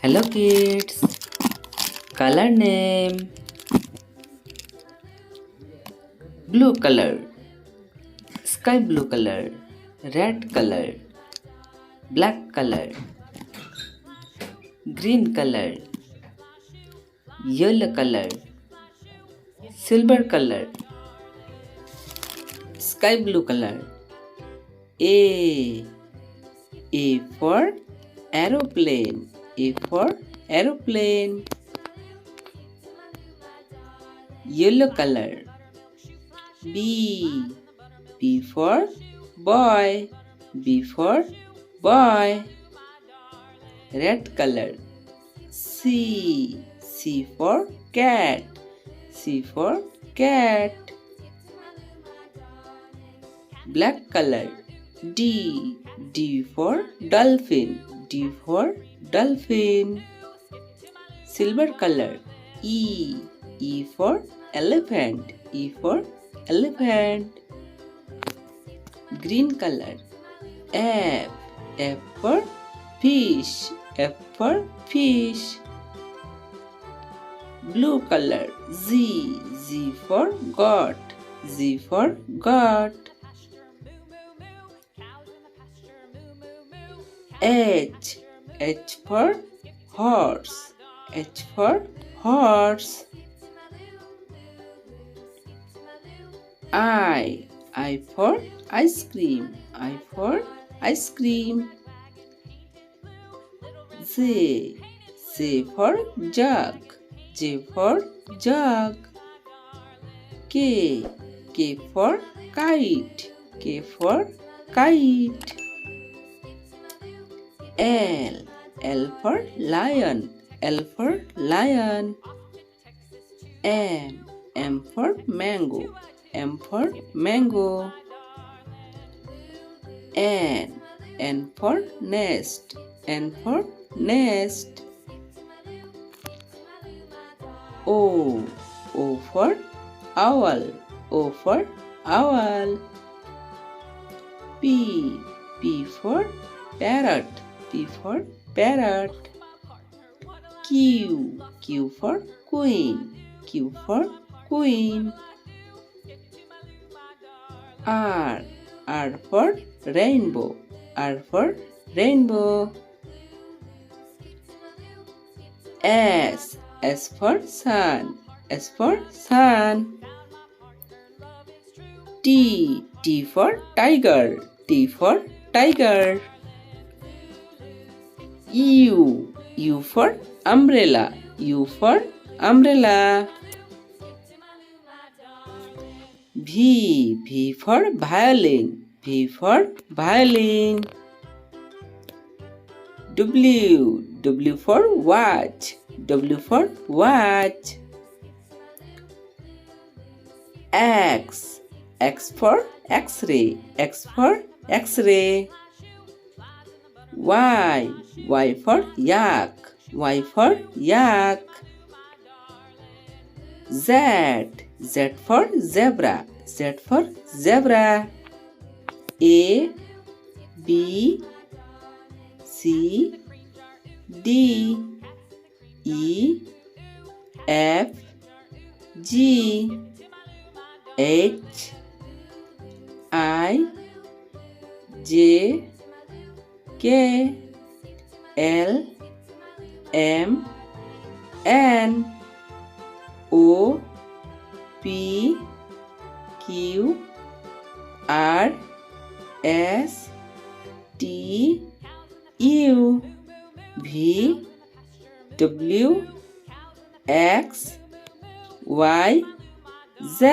Hello kids. Color name. Blue color, sky blue color, red color, black color, green color, yellow color, silver color, sky blue color. A for aeroplane. A for aeroplane. Yellow color. B for boy. B for boy. Red color. C for cat. C for cat. Black color. D for dolphin. D for dolphin. Silver color. E for elephant. E for elephant. Green color. F for fish. F for fish. Blue color. Z for goat. Z for goat. H for horse. H for horse. I for ice cream. I for ice cream. J for jug. J for jug. K for kite. K for kite. L for lion. L for lion. M for mango. M for mango. N for nest. N for nest. O for owl. O for owl. P for parrot. P for parrot. Q for queen. Q for queen. R for rainbow. R for rainbow. S for sun. S for sun. T for tiger. T for tiger. U for umbrella. U for umbrella. V for violin. V for violin. W for watch. W for watch. X for X-ray. X for X-ray. Y for yak. Y for yak. Z for zebra. Z for zebra. A B C D E F G H I J K L M N O P Q R S T U V W X Y Z.